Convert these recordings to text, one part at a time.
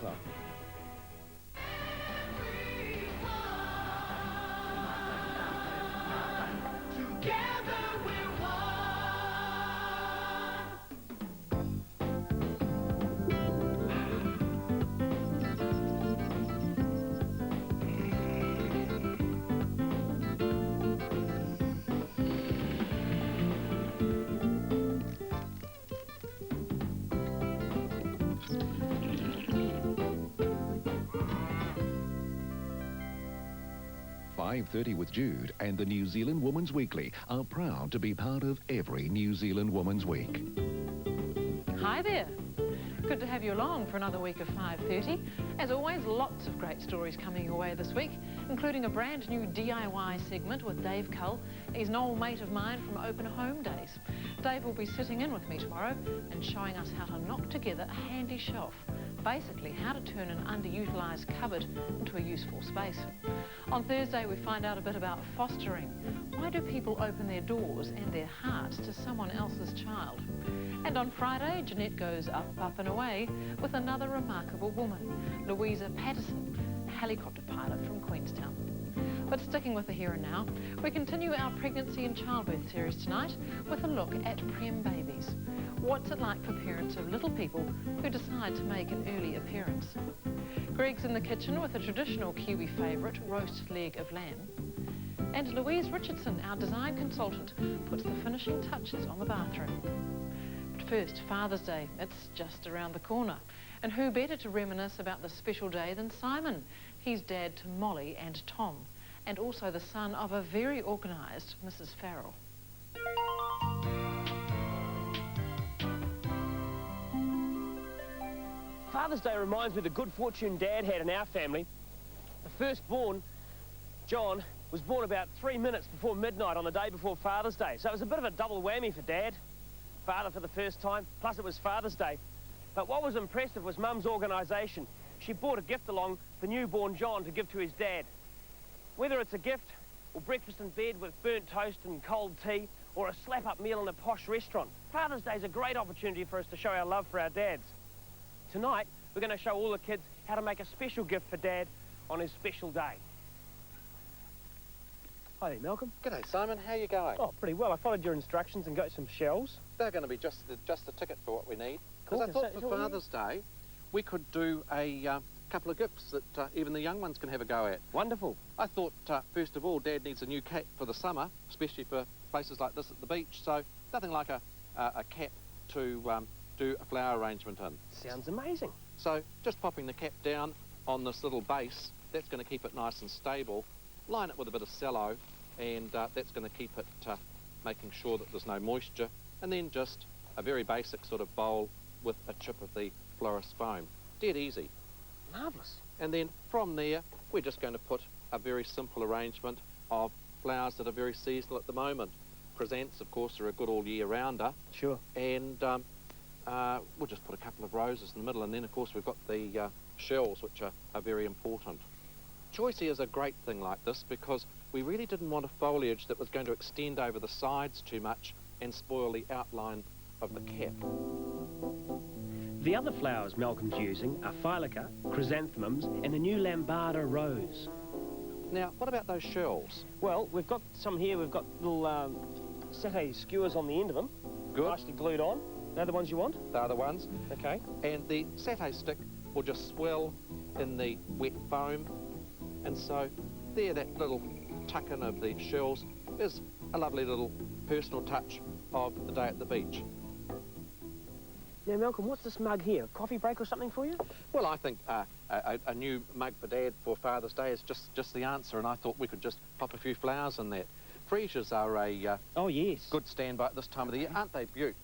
Club. Together we're one. 5:30 with Jude and the New Zealand Woman's Weekly are proud to be part of every New Zealand Woman's Week. Hi there. Good to have you along for another week of 5:30. As always, lots of great stories coming your way this week, including a brand new DIY segment with Dave Cull. He's an old mate of mine from Open Home Days. Dave will be sitting in with me tomorrow and showing us how to knock together a handy shelf. Basically, how to turn an underutilised cupboard into a useful space. On Thursday, we find out a bit about fostering. Why do people open their doors and their hearts to someone else's child? And on Friday, Jeanette goes up, up and away with another remarkable woman, Louisa Patterson, a helicopter pilot from Queenstown. But sticking with the here and now, we continue our pregnancy and childbirth series tonight with a look at prem babies. What's it like for parents of little people who decide to make an early appearance? Greg's in the kitchen with a traditional Kiwi favourite, roast leg of lamb. And Louise Richardson, our design consultant, puts the finishing touches on the bathroom. But first, Father's Day. It's just around the corner. And who better to reminisce about this special day than Simon? He's dad to Molly and Tom, and also the son of a very organised Mrs. Farrell. Father's Day reminds me of the good fortune Dad had in our family. The firstborn, John, was born about 3 minutes before midnight on the day before Father's Day. So it was a bit of a double whammy for Dad. Father for the first time, plus it was Father's Day. But what was impressive was Mum's organisation. She brought a gift along for newborn John to give to his dad. Whether it's a gift or breakfast in bed with burnt toast and cold tea, or a slap-up meal in a posh restaurant, Father's Day is a great opportunity for us to show our love for our dads. Tonight, we're going to show all the kids how to make a special gift for Dad on his special day. Hi there, Malcolm. G'day, Simon. How you going? Oh, pretty well. I followed your instructions and got some shells. They're going to be just the ticket for what we need. Cool. Because I thought for Father's Day, we could do a couple of gifts that even the young ones can have a go at. Wonderful. I thought, first of all, Dad needs a new cap for the summer, especially for places like this at the beach. So nothing like a cap to do a flower arrangement in. Sounds amazing. So just popping the cap down on this little base, that's going to keep it nice and stable. Line it with a bit of cello, and that's going to keep it making sure that there's no moisture. And then just a very basic sort of bowl with a chip of the florist foam. Dead easy. Marvellous. And then from there, we're just going to put a very simple arrangement of flowers that are very seasonal at the moment. Chrysanthemums, of course, are a good all year rounder. Sure. And we'll just put a couple of roses in the middle, and then of course we've got the shells, which are very important. Choice is a great thing like this because we really didn't want a foliage that was going to extend over the sides too much and spoil the outline of the cap. The other flowers Malcolm's using are Phyllica, chrysanthemums, and the new Lambada rose. Now, what about those shells? Well, we've got some here. We've got little satay skewers on the end of them. Good. Nicely glued on. They're the ones you want? They're the ones. Okay. And the satay stick will just swell in the wet foam. And so there, that little tuck-in of the shells is a lovely little personal touch of the day at the beach. Now, Malcolm, what's this mug here? A coffee break or something for you? Well, I think a new mug for Dad for Father's Day is just the answer, and I thought we could just pop a few flowers in that. Freesias are a oh, yes, good standby at this time of the year, aren't they, Beaut?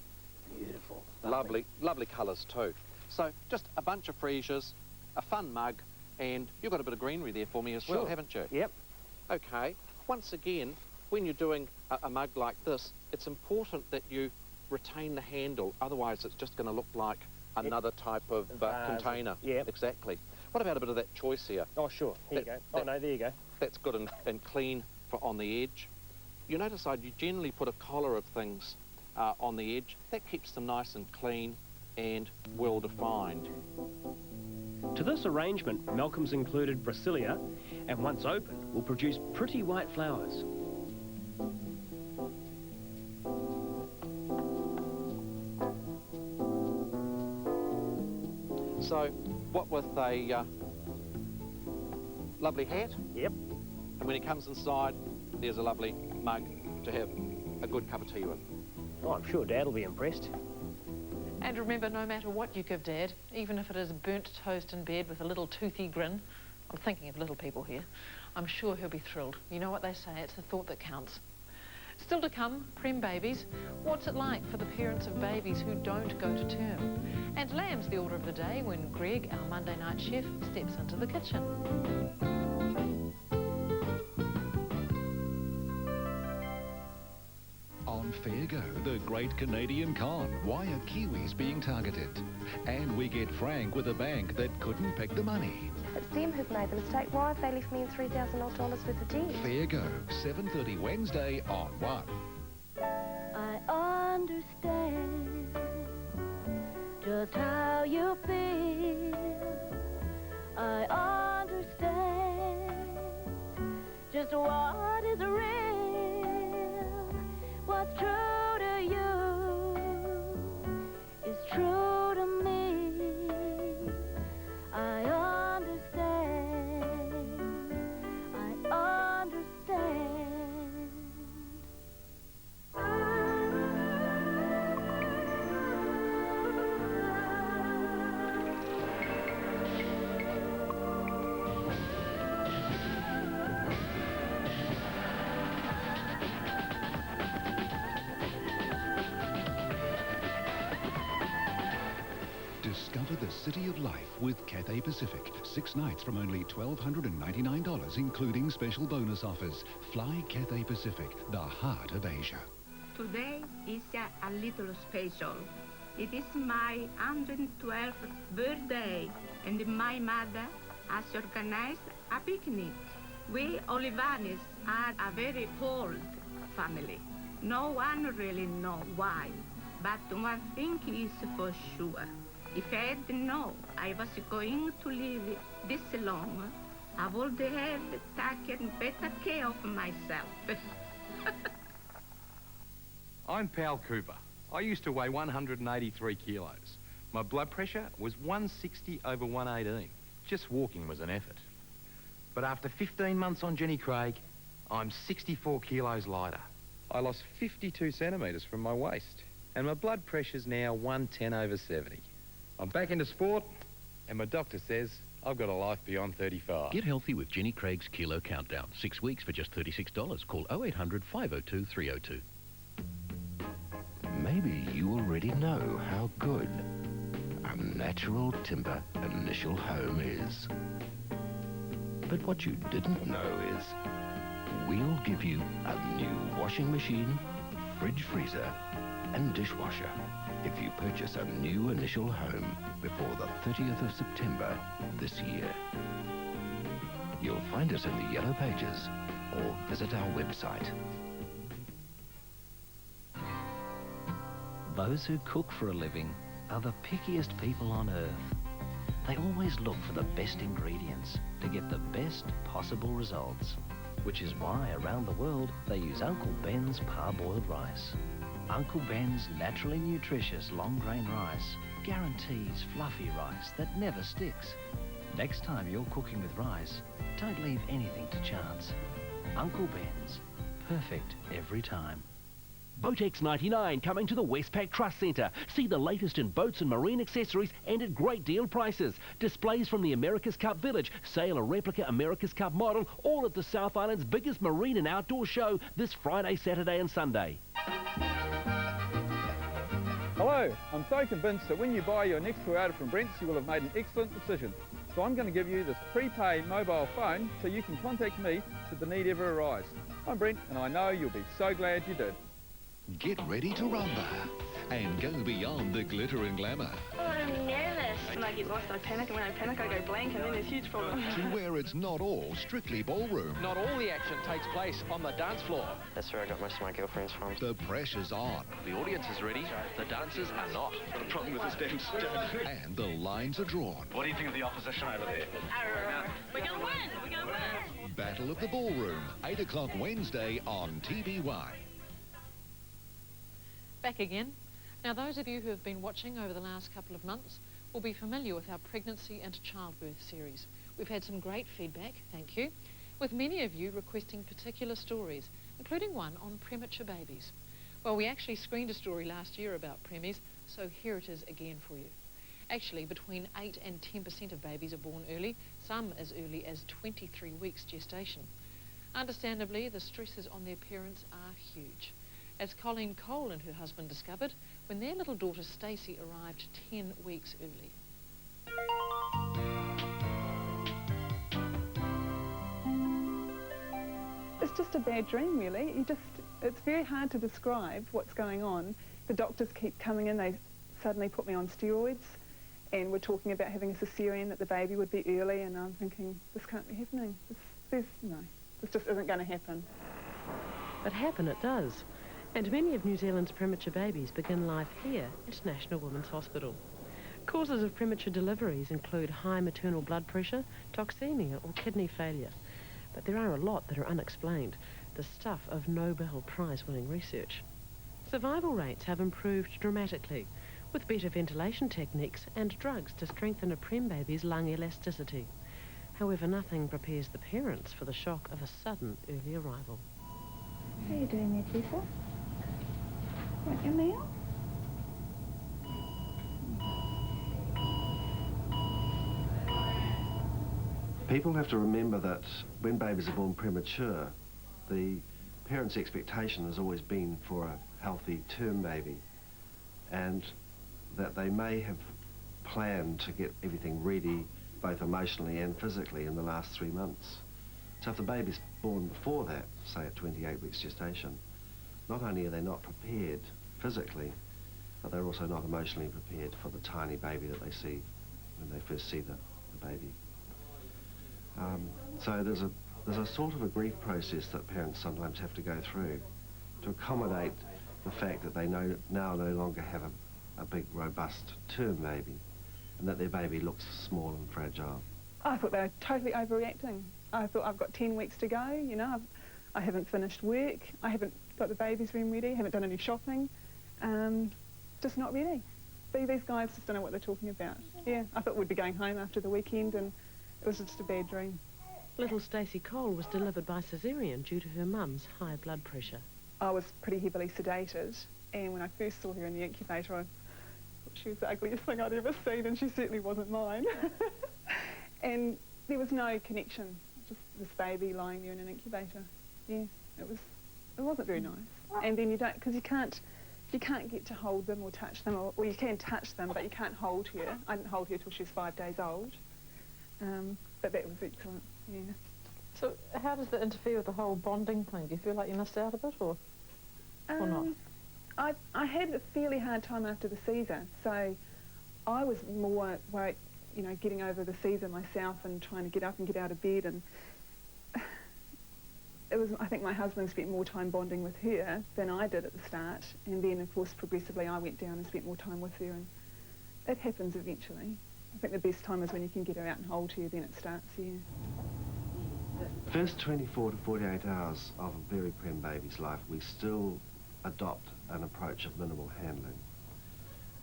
Beautiful. Lovely colours too. So just a bunch of freesias, a fun mug, and you've got a bit of greenery there for me as well, haven't you? Yep. Okay, once again, when you're doing a mug like this, it's important that you retain the handle, otherwise it's just going to look like another type of container. Yeah. Exactly. What about a bit of that choice here? Oh, sure. Here you go. Oh, no, there you go. That's good and clean on the edge. You notice you generally put a collar of things on the edge. That keeps them nice and clean and well defined. To this arrangement, Malcolm's included Brassilia, and once opened, will produce pretty white flowers. So, what with a lovely hat, Yep. and when he comes inside, there's a lovely mug to have a good cup of tea with. Oh, I'm sure Dad will be impressed. And remember, no matter what you give Dad, even if it is burnt toast in bed with a little toothy grin, I'm thinking of little people here, I'm sure he'll be thrilled. You know what they say, it's the thought that counts. Still to come, Prem babies. What's it like for the parents of babies who don't go to term? And lamb's the order of the day when Greg, our Monday night chef, steps into the kitchen. On Fair Go, the Great Canadian Con. Why are Kiwis being targeted? And we get frank with a bank that couldn't pick the money. It's them who've made the mistake. Why have they left me in $3,000 odd worth of debt? Fair Go, 7:30 Wednesday on 1. I understand just how you feel. I understand just what is real. What's true to you is true to me. I understand. I understand. Discover the city of life with Cathay Pacific. 6 nights from only $1,299, including special bonus offers. Fly Cathay Pacific, the heart of Asia. Today is a little special. It is my 112th birthday, and my mother has organized a picnic. We Olivanes are a very old family. No one really knows why, but one thing is for sure. If I had known I was going to live this long, I would have taken better care of myself. I'm Pal Cooper. I used to weigh 183 kilos. My blood pressure was 160 over 118. Just walking was an effort. But after 15 months on Jenny Craig, I'm 64 kilos lighter. I lost 52 centimetres from my waist, and my blood pressure's now 110 over 70. I'm back into sport, and my doctor says I've got a life beyond 35. Get healthy with Jenny Craig's Kilo Countdown. 6 weeks for just $36. Call 0800 502 302. Maybe you already know how good a natural timber initial home is. But what you didn't know is we'll give you a new washing machine, fridge freezer, and dishwasher if you purchase a new initial home before the 30th of September this year. You'll find us in the Yellow Pages or visit our website. Those who cook for a living are the pickiest people on earth. They always look for the best ingredients to get the best possible results, which is why around the world they use Uncle Ben's parboiled rice. Uncle Ben's naturally nutritious long grain rice guarantees fluffy rice that never sticks. Next time you're cooking with rice, don't leave anything to chance. Uncle Ben's, perfect every time. Boatex 99 coming to the Westpac Trust Centre. See the latest in boats and marine accessories and at great deal prices. Displays from the America's Cup Village. Sail a replica America's Cup model, all at the South Island's biggest marine and outdoor show this Friday, Saturday and Sunday. Hello, I'm so convinced that when you buy your next Toyota from Brent's, you will have made an excellent decision. So I'm going to give you this prepaid mobile phone so you can contact me should the need ever arise. I'm Brent, and I know you'll be so glad you did. Get ready to rumba and go beyond the glitter and glamour. Oh, I'm nervous. When I get lost, I panic, and when I panic, I go blank. wank and then there's huge problems. To where it's not all strictly ballroom. Not all the action takes place on the dance floor. That's where I got most of my girlfriends from. The pressure's on. The audience is ready, the dancers are not. Got a problem with this dance. And the lines are drawn. What do you think of the opposition over there? We're going to win! We're going to win! Battle of the Ballroom, 8 o'clock Wednesday on TVY. Back again. Now, those of you who have been watching over the last couple of months will be familiar with our pregnancy and childbirth series. We've had some great feedback, thank you, with many of you requesting particular stories, including one on premature babies. Well, we actually screened a story last year about preemies, so here it is again for you. Actually, between 8 and 10% of babies are born early, some as early as 23 weeks gestation. Understandably, the stresses on their parents are huge. As Colleen Cole and her husband discovered when their little daughter Stacey arrived 10 weeks early. It's just a bad dream, really. It's very hard to describe what's going on. The doctors keep coming in, they suddenly put me on steroids and we're talking about having a cesarean, that the baby would be early, and I'm thinking, this can't be happening. This just isn't going to happen. But happen it does. And many of New Zealand's premature babies begin life here at National Women's Hospital. Causes of premature deliveries include high maternal blood pressure, toxemia or kidney failure. But there are a lot that are unexplained, the stuff of Nobel Prize-winning research. Survival rates have improved dramatically, with better ventilation techniques and drugs to strengthen a prem baby's lung elasticity. However, nothing prepares the parents for the shock of a sudden early arrival. How are you doing there, Tessa? Want your meal? People have to remember that when babies are born premature, the parents' expectation has always been for a healthy term baby, and that they may have planned to get everything ready both emotionally and physically in the last 3 months. So if the baby's born before that, say at 28 weeks gestation, not only are they not prepared physically, but they're also not emotionally prepared for the tiny baby that they see when they first see the baby. So there's a sort of a grief process that parents sometimes have to go through to accommodate the fact that they now no longer have a big, robust term baby, and that their baby looks small and fragile. I thought they were totally overreacting. I thought, I've got 10 weeks to go, you know, I haven't finished work, I haven't got the baby's room ready, haven't done any shopping, just not ready. These guys just don't know what they're talking about. Yeah, I thought we'd be going home after the weekend, and it was just a bad dream. Little Stacey Cole was delivered by caesarean due to her mum's high blood pressure. I was pretty heavily sedated, and when I first saw her in the incubator, I thought she was the ugliest thing I'd ever seen, and she certainly wasn't mine. And there was no connection, just this baby lying there in an incubator. Yeah, it wasn't very nice. And then you don't, because you can't get to hold them or touch them, or you can touch them, but you can't hold her. I didn't hold her till she was 5 days old. But that was excellent, yeah. So how does that interfere with the whole bonding thing? Do you feel like you missed out a bit, or not? I had a fairly hard time after the Caesar, so I was more worried, you know, getting over the Caesar myself and trying to get up and get out of bed, and I think my husband spent more time bonding with her than I did at the start, and then of course progressively I went down and spent more time with her, and it happens eventually. I think the best time is when you can get her out and hold her, then it starts, yeah. First 24 to 48 hours of a very prem baby's life, we still adopt an approach of minimal handling.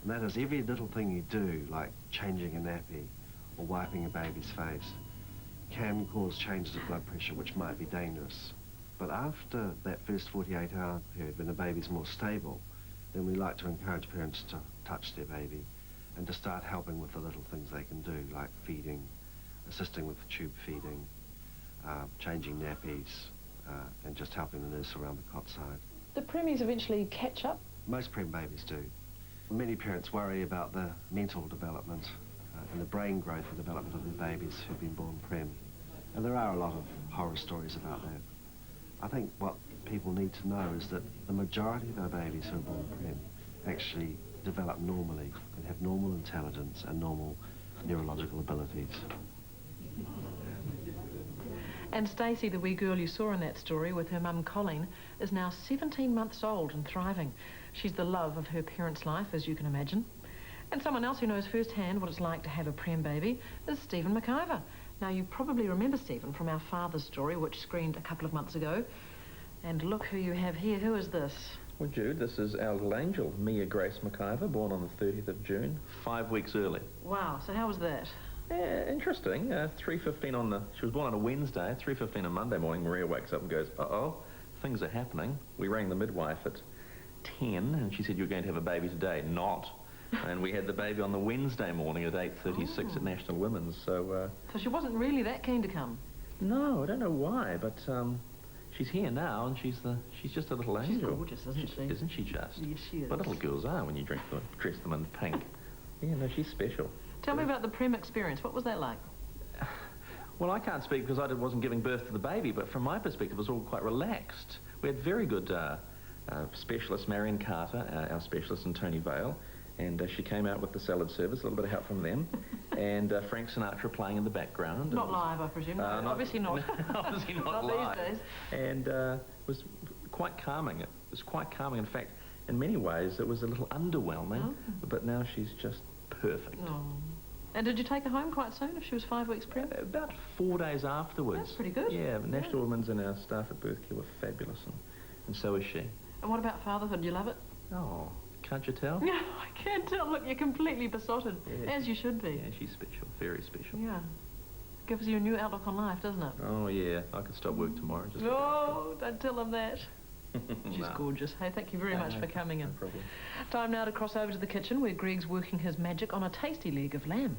And that is every little thing you do, like changing a nappy or wiping a baby's face, can cause changes of blood pressure which might be dangerous. But after that first 48-hour period, when the baby's more stable, then we like to encourage parents to touch their baby and to start helping with the little things they can do, like feeding, assisting with tube feeding, changing nappies, and just helping the nurse around the cot side. Do preemies eventually catch up? Most prem babies do. Many parents worry about the mental development and the brain growth and development of their babies who've been born prem. And there are a lot of horror stories about that. I think what people need to know is that the majority of our babies who are born prem actually develop normally and have normal intelligence and normal neurological abilities. And Stacey, the wee girl you saw in that story with her mum Colleen, is now 17 months old and thriving. She's the love of her parents' life, as you can imagine. And someone else who knows firsthand what it's like to have a prem baby is Stephen McIver. Now, you probably remember Stephen from our father's story, which screened a couple of months ago. And look who you have here. Who is this? Well, Jude, this is our little angel, Mia Grace McIver, born on the 30th of June, 5 weeks early. Wow, so how was that? Yeah, interesting. 3:15 on the... She was born on a Wednesday. 3:15 on Monday morning, Maria wakes up and goes, uh-oh, things are happening. We rang the midwife at 10, and she said, you're going to have a baby today. Not. And we had the baby on the Wednesday morning at 8:36 at National Women's, so... So she wasn't really that keen to come? No, I don't know why, but she's here now, and she's just a little angel. She's gorgeous, isn't she? Isn't she just? Yes, she is. What little girls are when you dress them in pink. Yeah, no, she's special. Tell me about the prem experience. What was that like? Well, I can't speak because I wasn't giving birth to the baby, but from my perspective, it was all quite relaxed. We had very good specialists, Marion Carter, our specialist, and Tony Vale, and she came out with the salad service, a little bit of help from them, and Frank Sinatra playing in the background. Not live, I presume. No, obviously not. Obviously not live. These days. And it was quite calming. It was quite calming. In fact, in many ways, it was a little underwhelming, but now she's just perfect. Oh. And did you take her home quite soon if she was 5 weeks prem? About 4 days afterwards. That's pretty good. Yeah, National Women's and our staff at Birth Care were fabulous, and so is she. And what about fatherhood? Do you love it? Oh, can't you tell? No, I can't tell. Look, you're completely besotted, as you should be. Yeah, she's special, very special. Yeah. Gives you a new outlook on life, doesn't it? Oh, yeah. I could stop work tomorrow. Just no, don't tell them that. She's No. gorgeous. Hey, thank you very much for coming in. No problem. Time now to cross over to the kitchen where Greg's working his magic on a tasty leg of lamb.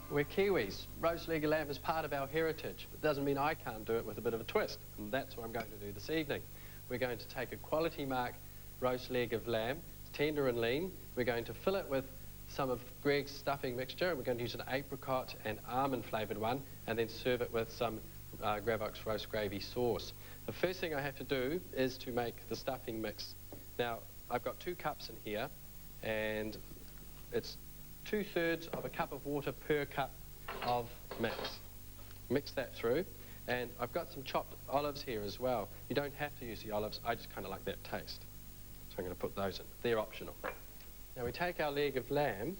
We're Kiwis. Roast leg of lamb is part of our heritage. It doesn't mean I can't do it with a bit of a twist, and that's what I'm going to do this evening. We're going to take a quality mark roast leg of lamb. It's tender and lean. We're going to fill it with some of Greg's stuffing mixture, and we're going to use an apricot and almond flavoured one, and then serve it with some Gravox roast gravy sauce. The first thing I have to do is to make the stuffing mix. Now, I've got 2 cups in here, and it's 2/3 of a cup of water per cup of mix. Mix that through, and I've got some chopped olives here as well. You don't have to use the olives, I just kind of like that taste. So I'm going to put those in. They're optional. Now we take our leg of lamb.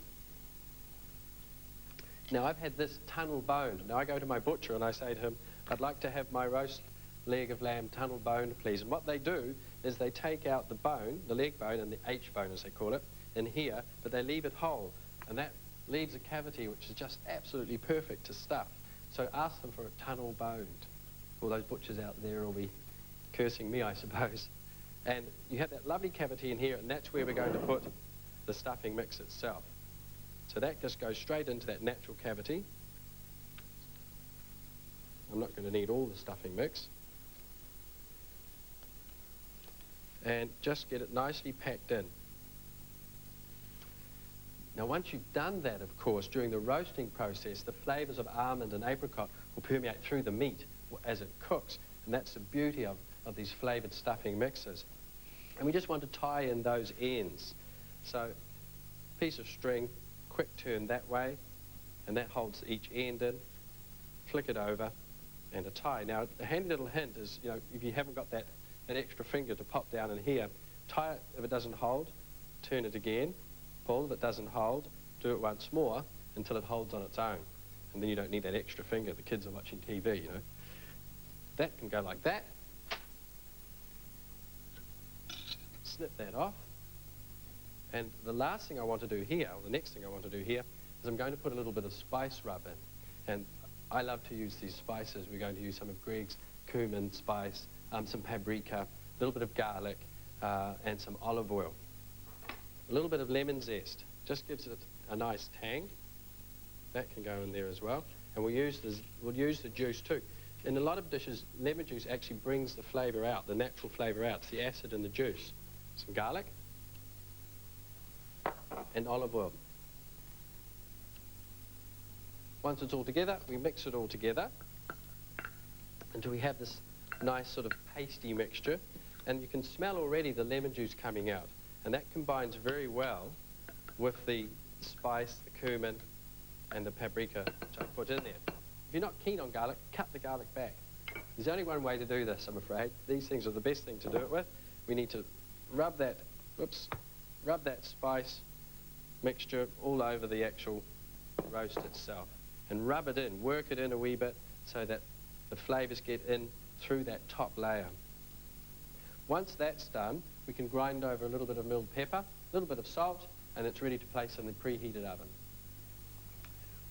Now I've had this tunnel boned. Now I go to my butcher and I say to him, I'd like to have my roast leg of lamb tunnel boned, please. And what they do is they take out the bone, the leg bone and the H bone as they call it, in here, but they leave it whole. And that leaves a cavity which is just absolutely perfect to stuff. So ask them for a tunnel boned. All those butchers out there will be cursing me, I suppose. And you have that lovely cavity in here, and that's where we're going to put the stuffing mix itself. So that just goes straight into that natural cavity. I'm not going to need all the stuffing mix. And just get it nicely packed in. Now once you've done that, of course, during the roasting process, the flavours of almond and apricot will permeate through the meat as it cooks. And that's the beauty of these flavoured stuffing mixes. And we just want to tie in those ends. So, piece of string, quick turn that way, and that holds each end in. Flick it over, and a tie. Now, a handy little hint is, you know, if you haven't got that extra finger to pop down in here, tie it if it doesn't hold, turn it again, pull if it doesn't hold, do it once more until it holds on its own. And then you don't need that extra finger. The kids are watching TV, you know. That can go like that. Snip that off. And the last thing I want to do here, or the next thing I want to do here, is I'm going to put a little bit of spice rub in. And I love to use these spices. We're going to use some of Greg's cumin spice, some paprika, a little bit of garlic, and some olive oil. A little bit of lemon zest. Just gives it a nice tang. That can go in there as well. And we'll use the juice too. In a lot of dishes, lemon juice actually brings the flavour out, the natural flavour out. It's the acid in the juice. Some garlic and olive oil. Once it's all together, we mix it all together until we have this nice sort of pasty mixture. And you can smell already the lemon juice coming out. And that combines very well with the spice, the cumin, and the paprika which I put in there. If you're not keen on garlic, cut the garlic back. There's only one way to do this, I'm afraid. These things are the best thing to do it with. We need to rub that spice mixture all over the actual roast itself and rub it in, work it in a wee bit so that the flavours get in through that top layer. Once that's done, we can grind over a little bit of milled pepper, a little bit of salt, and it's ready to place in the preheated oven.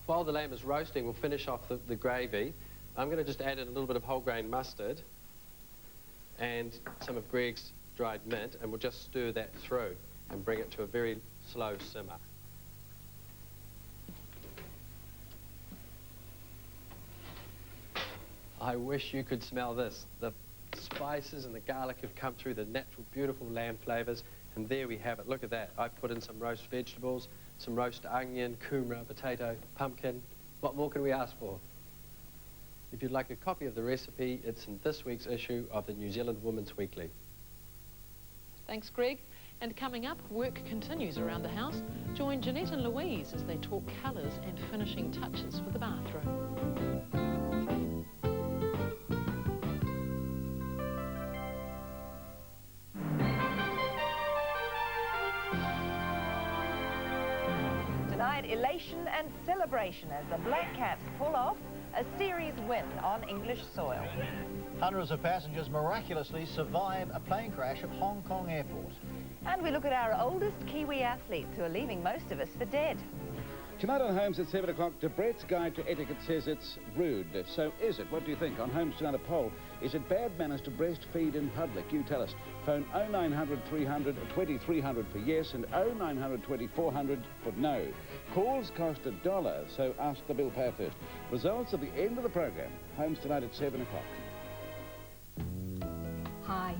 While the lamb is roasting, we'll finish off the gravy. I'm going to just add in a little bit of whole grain mustard and some of Greg's dried mint, and we'll just stir that through and bring it to a very slow simmer. I wish you could smell this. The spices and the garlic have come through, the natural, beautiful lamb flavours, and there we have it. Look at that. I've put in some roast vegetables, some roast onion, kumara, potato, pumpkin. What more can we ask for? If you'd like a copy of the recipe, it's in this week's issue of the New Zealand Women's Weekly. Thanks, Greg. And coming up, work continues around the house. Join Jeanette and Louise as they talk colours and finishing touches for the bathroom. Tonight, elation and celebration as the Black Caps pull off a series win on English soil. Hundreds of passengers miraculously survive a plane crash at Hong Kong Airport. And we look at our oldest Kiwi athletes who are leaving most of us for dead. Tonight on Homes at 7 o'clock, Debrett's Guide to Etiquette says it's rude. So is it? What do you think? On Homes tonight, a poll. Is it bad manners to breastfeed in public? You tell us. Phone 0900 300 2300 for yes and 0900 2400 for no. Calls cost $1, so ask the bill payer first. Results at the end of the programme. Homes tonight at 7 o'clock. Hi.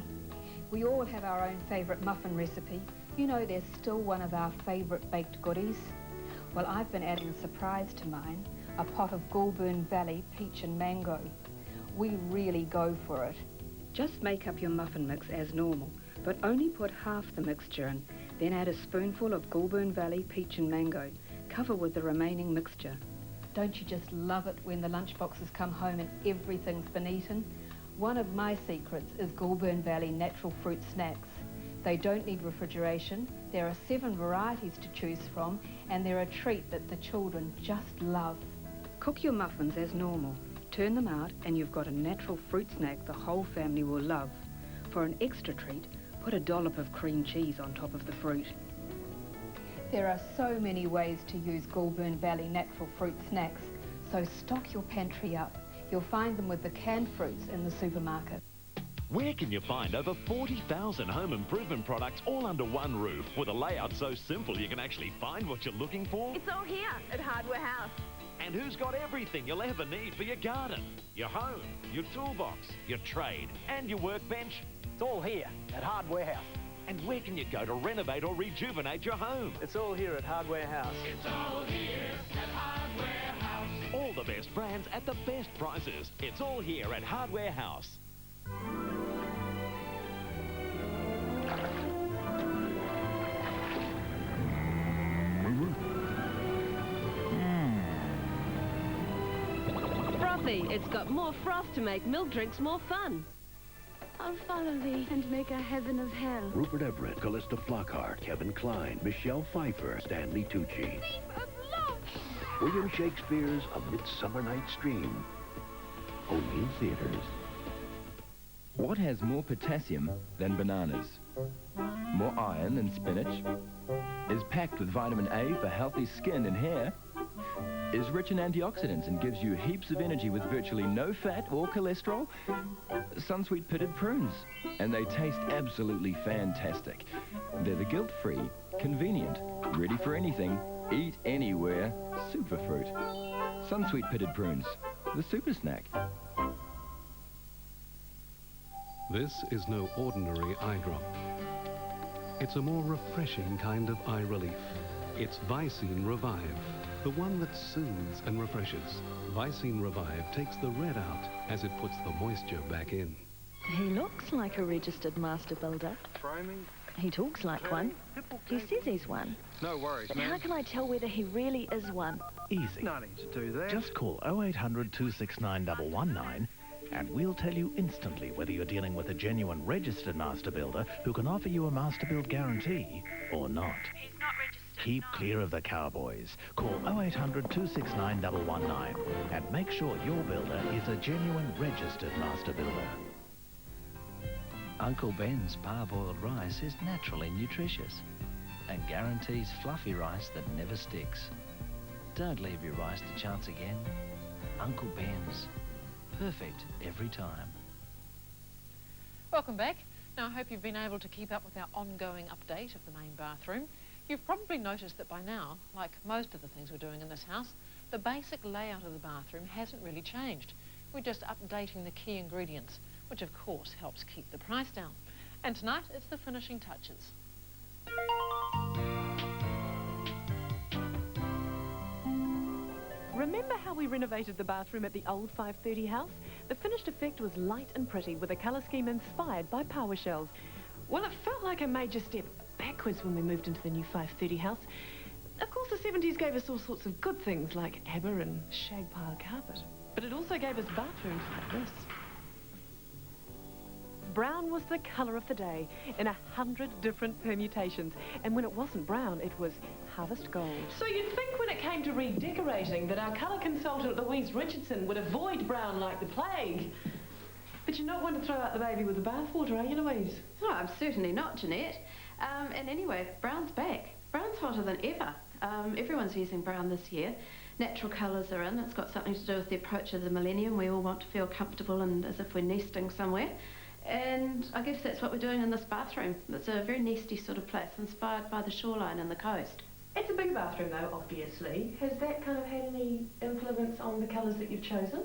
We all have our own favourite muffin recipe. You know there's still one of our favourite baked goodies. Well, I've been adding a surprise to mine, a pot of Goulburn Valley peach and mango. We really go for it. Just make up your muffin mix as normal, but only put half the mixture in. Then add a spoonful of Goulburn Valley peach and mango. Cover with the remaining mixture. Don't you just love it when the lunchboxes come home and everything's been eaten? One of my secrets is Goulburn Valley natural fruit snacks. They don't need refrigeration. There are 7 varieties to choose from, and they're a treat that the children just love. Cook your muffins as normal. Turn them out and you've got a natural fruit snack the whole family will love. For an extra treat, put a dollop of cream cheese on top of the fruit. There are so many ways to use Goulburn Valley natural fruit snacks, so stock your pantry up. You'll find them with the canned fruits in the supermarket. Where can you find over 40,000 home improvement products all under one roof with a layout so simple you can actually find what you're looking for? It's all here at Hardware House. And who's got everything you'll ever need for your garden, your home, your toolbox, your trade and your workbench? It's all here at Hardware House. And where can you go to renovate or rejuvenate your home? It's all here at Hardware House. It's all here at Hardware House. All the best brands at the best prices. It's all here at Hardware House. Frothy, it's got more froth to make milk drinks more fun. I'll follow thee and make a heaven of hell. Rupert Everett, Callista Flockhart, Kevin Kline, Michelle Pfeiffer, Stanley Tucci. William Shakespeare's A Midsummer Night's Dream. Only in theaters. What has more potassium than bananas? More iron than spinach? Is packed with vitamin A for healthy skin and hair? Is rich in antioxidants and gives you heaps of energy with virtually no fat or cholesterol? Sunsweet pitted prunes. And they taste absolutely fantastic. They're the guilt-free, convenient, ready for anything, eat anywhere, superfruit. Sunsweet pitted prunes, the super snack. This is no ordinary eye drop. It's a more refreshing kind of eye relief. It's Vicine Revive, the one that soothes and refreshes. Vicine Revive takes the red out as it puts the moisture back in. He looks like a registered master builder. Framing. He talks like one. He says he's one. No worries, But how can I tell whether he really is one? Easy. No need to do that. Just call 0800 269 119 and we'll tell you instantly whether you're dealing with a genuine registered master builder who can offer you a master build guarantee or not. He's not registered. Keep clear of the cowboys. Call 0800 269 119 and make sure your builder is a genuine registered master builder. Uncle Ben's parboiled rice is naturally nutritious and guarantees fluffy rice that never sticks. Don't leave your rice to chance again. Uncle Ben's. Perfect every time. Welcome back. Now, I hope you've been able to keep up with our ongoing update of the main bathroom. You've probably noticed that by now, like most of the things we're doing in this house, the basic layout of the bathroom hasn't really changed. We're just updating the key ingredients, which of course helps keep the price down. And tonight, it's the finishing touches. Remember how we renovated the bathroom at the old 530 house? The finished effect was light and pretty with a colour scheme inspired by PowerShells. Well, it felt like a major step backwards when we moved into the new 530 house. Of course, the 70s gave us all sorts of good things like ABBA and shag pile carpet. But it also gave us bathrooms like this. Brown was the colour of the day in 100 different permutations. And when it wasn't brown, it was harvest gold. So you'd think when it came to redecorating that our colour consultant Louise Richardson would avoid brown like the plague. But you're not one to throw out the baby with the bathwater, are you, Louise? No, I'm certainly not, Jeanette. And anyway, brown's back. Brown's hotter than ever. Everyone's using brown this year. Natural colours are in. It's got something to do with the approach of the millennium. We all want to feel comfortable and as if we're nesting somewhere. And I guess that's what we're doing in this bathroom. It's a very nesty sort of place, inspired by the shoreline and the coast. It's a big bathroom, though, obviously. Has that kind of had any influence on the colours that you've chosen?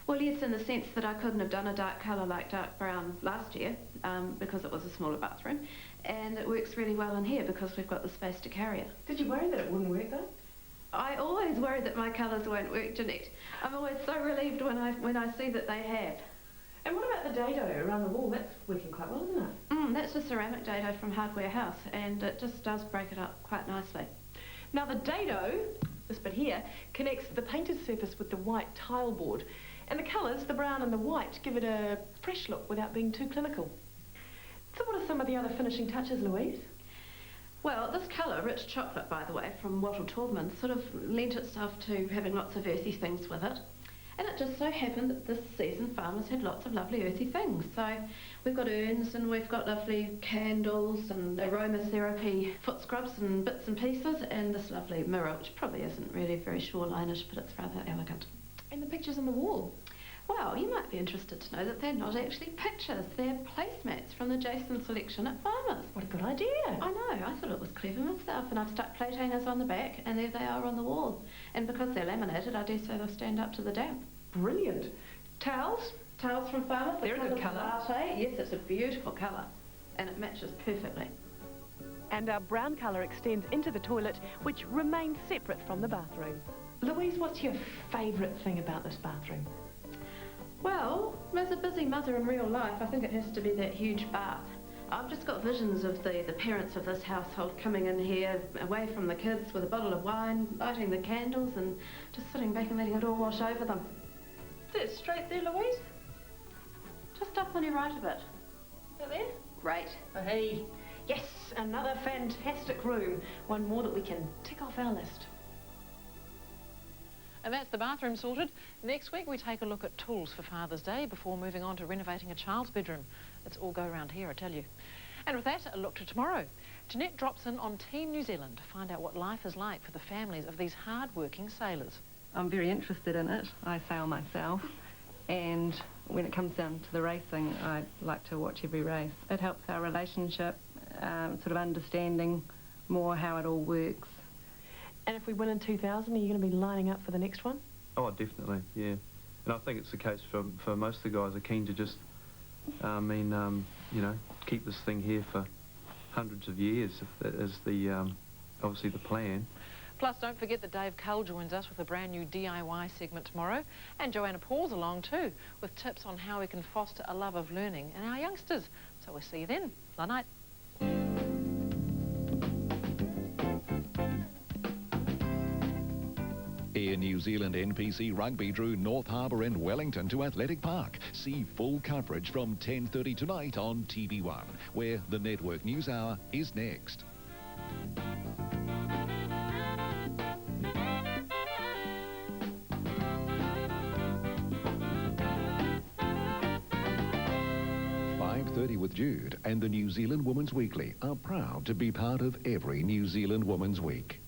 Well, yes, in the sense that I couldn't have done a dark colour like dark brown last year because it was a smaller bathroom. And it works really well in here because we've got the space to carry it. Did you worry that it wouldn't work, though? I always worry that my colours won't work, Jeanette. I'm always so relieved when I see that they have. And what about the dado around the wall? That's working quite well, isn't it? That's a ceramic dado from Hardware House, and it just does break it up quite nicely. Now the dado, this bit here, connects the painted surface with the white tile board. And the colours, the brown and the white, give it a fresh look without being too clinical. So what are some of the other finishing touches, Louise? Well, this colour, rich chocolate, by the way, from Wattle Taubman, sort of lent itself to having lots of earthy things with it. And it just so happened that this season farmers had lots of lovely earthy things. So we've got urns and we've got lovely candles and aromatherapy foot scrubs and bits and pieces and this lovely mirror, which probably isn't really very shoreline-ish, but it's rather elegant. And the pictures on the wall? Well, you might be interested to know that they're not actually pictures. They're placemats from the Jason selection at Farmers. What a good idea. I know. I thought it was clever myself. And I've stuck plate hangers on the back, and there they are on the wall. And because they're laminated, I dare say they'll stand up to the damp. Brilliant. Towels? Towels from Farmers. They're a good colour. Latte. Yes, it's a beautiful colour. And it matches perfectly. And our brown colour extends into the toilet, which remains separate from the bathroom. Louise, what's your favourite thing about this bathroom? Well, as a busy mother in real life, I think it has to be that huge bath. I've just got visions of the parents of this household coming in here, away from the kids, with a bottle of wine, lighting the candles, and just sitting back and letting it all wash over them. Is it straight there, Louise? Just up on your right a bit. Is it there? Great. Oh, hey. Yes, another fantastic room. One more that we can tick off our list. And that's the bathroom sorted. Next week we take a look at tools for Father's Day before moving on to renovating a child's bedroom. Let's all go around here, I tell you. And with that, a look to tomorrow. Jeanette drops in on Team New Zealand to find out what life is like for the families of these hard-working sailors. I'm very interested in it. I sail myself. And when it comes down to the racing, I like to watch every race. It helps our relationship, sort of understanding more how it all works. And if we win in 2000, are you going to be lining up for the next one? Oh, definitely, yeah. And I think it's the case for most of the guys are keen to just, you know, keep this thing here for hundreds of years. That is the, obviously the plan. Plus, don't forget that Dave Cull joins us with a brand new DIY segment tomorrow. And Joanna Paul's along too, with tips on how we can foster a love of learning in our youngsters. So we'll see you then. Night night. Air New Zealand NPC Rugby drew North Harbour and Wellington to Athletic Park. See full coverage from 10:30 tonight on TV1, where the Network News Hour is next. With Jude and the New Zealand Women's Weekly are proud to be part of every New Zealand Women's Week.